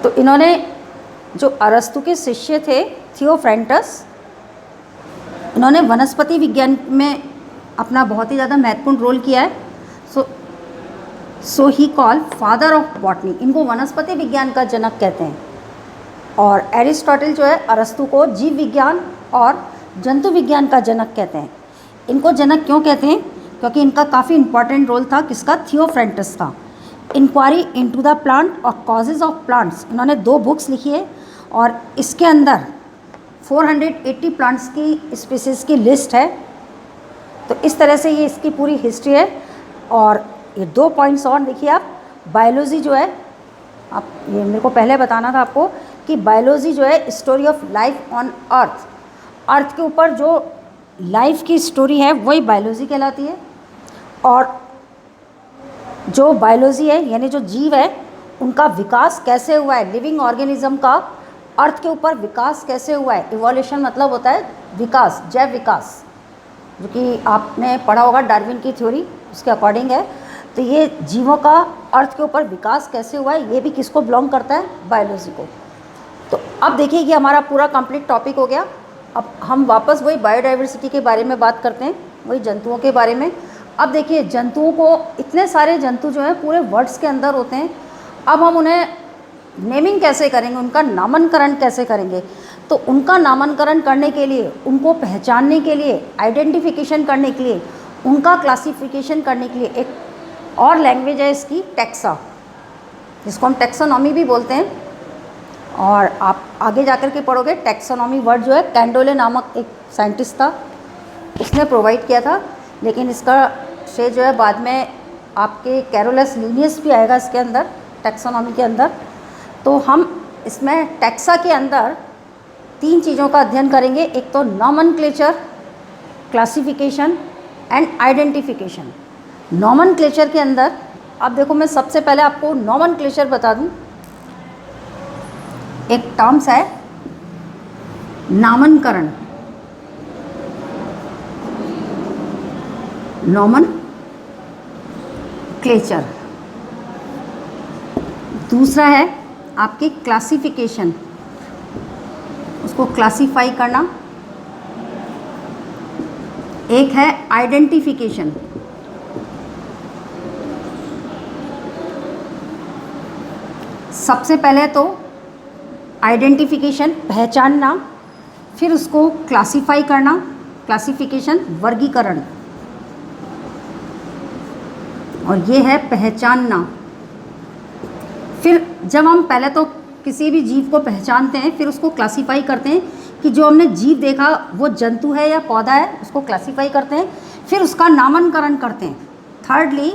तो इन्होंने जो अरस्तु के शिष्य थे थियोफ्रेंटस, इन्होंने वनस्पति विज्ञान में अपना बहुत ही ज़्यादा महत्वपूर्ण रोल किया है। सो ही कॉल फादर ऑफ बॉटनी, इनको वनस्पति विज्ञान का जनक कहते हैं। और एरिस्टोटल जो है अरस्तु को जीव विज्ञान और जंतु विज्ञान का जनक कहते हैं। इनको जनक क्यों कहते हैं? क्योंकि इनका काफ़ी इंपॉर्टेंट रोल था किसका? थियोफ्रेंटस का। इंक्वायरी इनटू द प्लांट और कॉजेज ऑफ प्लांट्स, इन्होंने 2 बुक्स लिखी है और इसके अंदर 480 प्लांट्स की स्पीसीज़ की लिस्ट है। तो इस तरह से ये इसकी पूरी हिस्ट्री है। और ये 2 पॉइंट्स और देखिए आप, बायोलॉजी जो है, आप ये मेरे को पहले बताना था आपको कि बायोलॉजी जो है story of life on earth, earth के ऊपर जो लाइफ की स्टोरी है वही बायोलॉजी कहलाती है। और जो बायोलॉजी है यानी जो जीव है उनका विकास कैसे हुआ है, लिविंग ऑर्गेनिज्म का अर्थ के ऊपर विकास कैसे हुआ है। इवोल्यूशन मतलब होता है विकास, जैव विकास, जो कि आपने पढ़ा होगा डार्विन की थ्योरी, उसके अकॉर्डिंग है। तो ये जीवों का अर्थ के ऊपर विकास कैसे हुआ है, ये भी किसको बिलोंग करता है? बायोलॉजी को। तो अब देखिए कि हमारा पूरा कंप्लीट टॉपिक हो गया। अब हम वापस वही बायोडाइवर्सिटी के बारे में बात करते हैं, वही जंतुओं के बारे में। अब देखिए जंतुओं को, इतने सारे जंतु जो हैं पूरे वर्ड्स के अंदर होते हैं। अब हम उन्हें नेमिंग कैसे करेंगे, उनका नामकरण कैसे करेंगे? तो उनका नामकरण करने के लिए, उनको पहचानने के लिए, आइडेंटिफिकेशन करने के लिए, उनका क्लासिफिकेशन करने के लिए एक और लैंग्वेज है इसकी, टैक्सा, जिसको हम टैक्सोनॉमी भी बोलते हैं। और आप आगे जाकर के पढ़ोगे, टैक्सोनॉमी वर्ड जो है कैंडोले नामक एक साइंटिस्ट था, उसने प्रोवाइड किया था। लेकिन इसका श्रेय जो है बाद में आपके कैरोलस लीनियस भी आएगा इसके अंदर, टैक्सोनॉमी के अंदर। तो हम इसमें टैक्सा के अंदर 3 चीज़ों का अध्ययन करेंगे। एक तो nomenclature, classification and identification. Nomenclature के अंदर, अब देखो मैं सबसे पहले आपको नॉमनक्लेचर बता दूं। एक टर्म्स है नामकरण, नॉमनक्लेचर। दूसरा है आपकी क्लासिफिकेशन, उसको क्लासिफाई करना। एक है आइडेंटिफिकेशन। सबसे पहले तो आइडेंटिफिकेशन, पहचानना, फिर उसको क्लासिफाई करना, क्लासिफिकेशन वर्गीकरण, और ये है पहचानना। फिर जब हम पहले तो किसी भी जीव को पहचानते हैं, फिर उसको क्लासिफाई करते हैं कि जो हमने जीव देखा वो जंतु है या पौधा है, उसको क्लासिफाई करते हैं, फिर उसका नामकरण करते हैं। Thirdly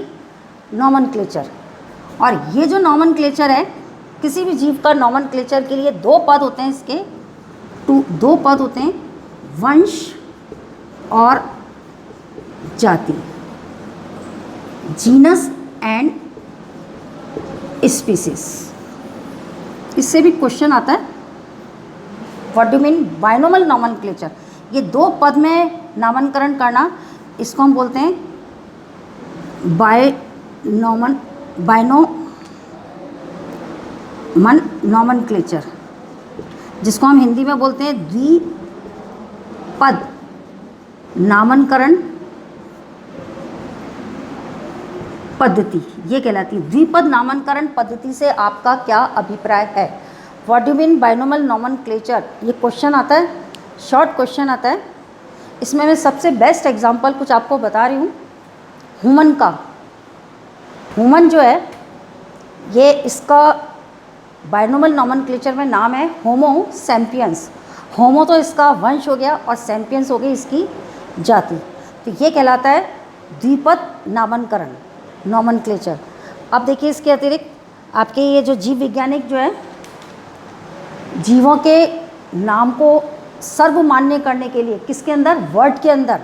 nomenclature. और ये जो नॉमनक्लेचर है, किसी भी जीव का नॉमनक्लेचर के लिए 2 पद होते हैं इसके, 2 पद होते हैं, वंश और जाति, जीनस एंड स्पीसीज। इससे भी क्वेश्चन आता है, what do mean binomial nomenclature. ये 2 पद में नामकरण करना, इसको हम बोलते हैं बाइनोमल नॉमनक्लेचर, जिसको हम हिंदी में बोलते हैं द्विपद नामकरण पद्धति, ये कहलाती है। द्विपद नामकरण पद्धति से आपका क्या अभिप्राय है? What do mean binomial nomenclature, ये क्वेश्चन आता है, शॉर्ट क्वेश्चन आता है। इसमें मैं सबसे बेस्ट एग्जांपल कुछ आपको बता रही हूँ ह्यूमन का। ह्यूमन जो है, ये इसका बाइनोमल नॉमनक्लेचर में नाम है होमो सैम्पियंस। होमो तो इसका वंश हो गया और सैम्पियंस हो गई इसकी जाति। तो ये कहलाता है द्विपद नामकरण, नॉमनक्लेचर। अब देखिए इसके अतिरिक्त आपके ये जो जीव वैज्ञानिक जो है, जीवों के नाम को सर्वमान्य करने के लिए किसके अंदर, वर्ड के अंदर,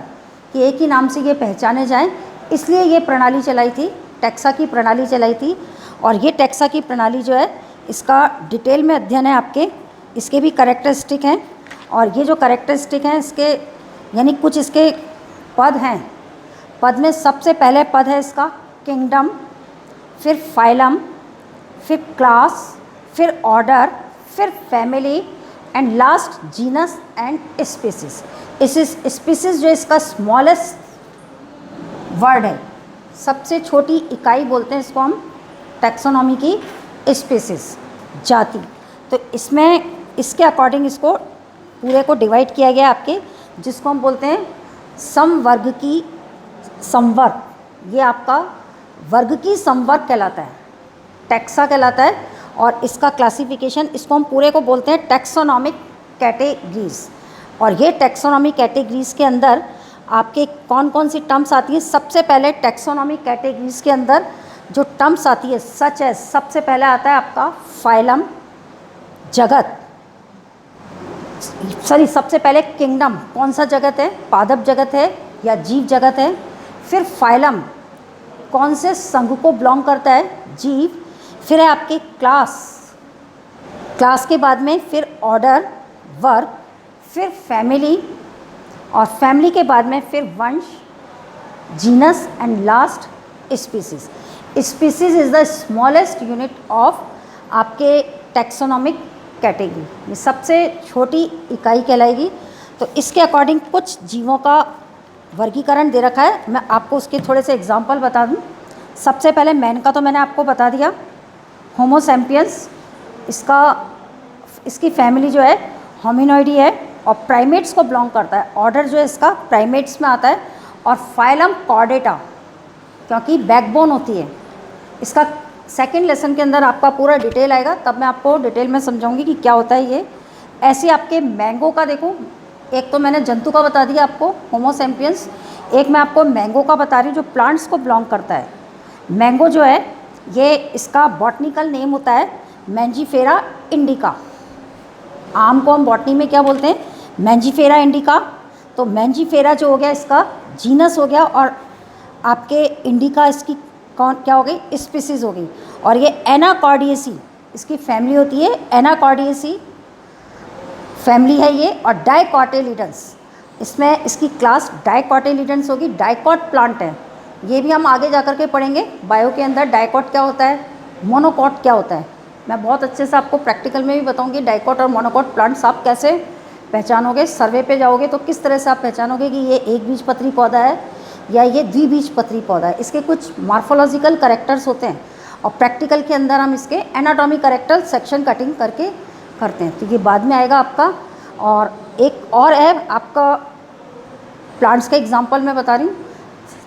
कि एक ही नाम से ये पहचाने जाएं, इसलिए ये प्रणाली चलाई थी, टैक्सा की प्रणाली चलाई थी। और ये टैक्सा की प्रणाली जो है, इसका डिटेल में अध्ययन है आपके, इसके भी कैरेक्टरिस्टिक हैं। और ये जो कैरेक्टरिस्टिक हैं इसके, यानी कुछ इसके पद हैं। पद में सबसे पहले पद है इसका किंगडम, फिर फाइलम, फिर क्लास, फिर ऑर्डर, फिर family and last genus and species. इस स्पीसीज जो इसका स्मॉलेस्ट वर्ड है, सबसे छोटी इकाई बोलते हैं इसको हम, टैक्सोनॉमी की स्पीसीज, जाति। तो इसमें इसके अकॉर्डिंग इसको पूरे को डिवाइड किया गया आपके, जिसको हम बोलते हैं समवर्ग की संवर्ग। ये आपका वर्ग की संवर्ग कहलाता है, टैक्सा कहलाता है। और इसका क्लासिफिकेशन, इसको हम पूरे को बोलते हैं टैक्सोनॉमिक कैटेगरीज। और ये टैक्सोनॉमिक कैटेगरीज के अंदर आपके कौन कौन सी टर्म्स आती हैं? सबसे पहले टैक्सोनॉमिक कैटेगरीज के अंदर जो टर्म्स आती है, सच है, सबसे पहले आता है आपका फाइलम, जगत, सॉरी सबसे पहले किंगडम। कौन सा जगत है? पादप जगत है या जीव जगत है। फिर फाइलम, कौन से संघ को बिलोंग करता है? जीव। फिर है आपके क्लास, क्लास के बाद में फिर ऑर्डर, वर्ग, फिर फैमिली, और फैमिली के बाद में फिर वंश, genus and last species. Species is the smallest unit of आपके टैक्सोनॉमिक कैटेगरी, ये सबसे छोटी इकाई कहलाएगी। तो इसके अकॉर्डिंग कुछ जीवों का वर्गीकरण दे रखा है, मैं आपको उसके थोड़े से एग्जांपल बता दूं। सबसे पहले मैन का तो मैंने आपको बता दिया, होमो सैपियंस, इसकी फैमिली जो है होमिनोइडी है और प्राइमेट्स को बिलोंग करता है। ऑर्डर जो है इसका प्राइमेट्स में आता है। और फाइलम कॉर्डेटा, क्योंकि बैकबोन होती है। इसका सेकंड लेसन के अंदर आपका पूरा डिटेल आएगा, तब मैं आपको डिटेल में समझाऊंगी कि क्या होता है ये। ऐसे आपके मैंगो का देखो, एक तो मैंने जंतु का बता दिया आपको, होमो सैपियंस। एक मैं आपको मैंगो का बता रही हूँ जो प्लांट्स को बिलोंग करता है। मैंगो जो है ये इसका बॉटनिकल नेम होता है मैंजीफेरा इंडिका। आम को हम बॉटनी में क्या बोलते हैं? Mangifera indica. तो मैंजीफेरा जो हो गया इसका जीनस हो गया, और आपके इंडिका इसकी कौन क्या हो गई? स्पीसीज हो गई। और ये एनाकॉर्डियेसी इसकी फैमिली होती है, एनाकॉर्डियेसी फैमिली है ये। और डाइकोटिलिडन्स, इसमें इसकी क्लास डाइकोटिलिडन्स होगी। डाइकॉट प्लांट है, ये भी हम आगे जा कर के पढ़ेंगे बायो के अंदर। डाइकॉट क्या होता है, मोनोकॉट क्या होता है, मैं बहुत अच्छे से आपको प्रैक्टिकल में भी बताऊंगी। डाइकॉट और मोनोकॉट प्लांट्स आप कैसे पहचानोगे, सर्वे पे जाओगे तो किस तरह से आप पहचानोगे कि ये एक बीजपत्री पौधा है या ये द्विबीजपत्री पौधा है। इसके कुछ मॉर्फोलॉजिकल करेक्टर्स होते हैं, और प्रैक्टिकल के अंदर हम इसके एनाटॉमी करेक्टर सेक्शन कटिंग करके करते हैं, तो ये बाद में आएगा आपका। और एक और है आपका प्लांट्स का एग्जांपल मैं बता रही हूँ,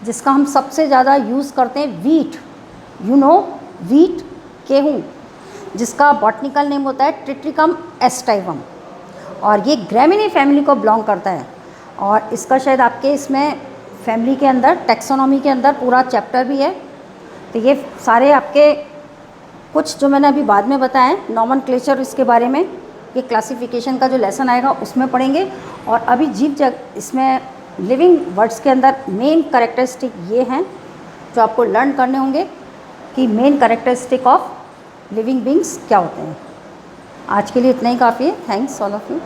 जिसका हम सबसे ज़्यादा यूज़ करते हैं, वीट। यू नो वीट, गेहूँ, जिसका बॉटनिकल नेम होता है ट्रिट्रिकम एस्टाइवम। और ये ग्रेमिनी फैमिली को बिलोंग करता है। और इसका शायद आपके इसमें फैमिली के अंदर टैक्सोनॉमी के अंदर पूरा चैप्टर भी है। तो ये सारे आपके कुछ जो मैंने अभी बाद में बताएं, नॉमेनक्लेचर इसके बारे में, ये क्लासिफिकेशन का जो लेसन आएगा उसमें पढ़ेंगे। और अभी इसमें लिविंग वर्ड्स के अंदर मेन कैरेक्टरिस्टिक ये हैं जो आपको लर्न करने होंगे कि main characteristic of living beings क्या होते हैं। आज के लिए इतना ही काफ़ी है। Thanks all of you.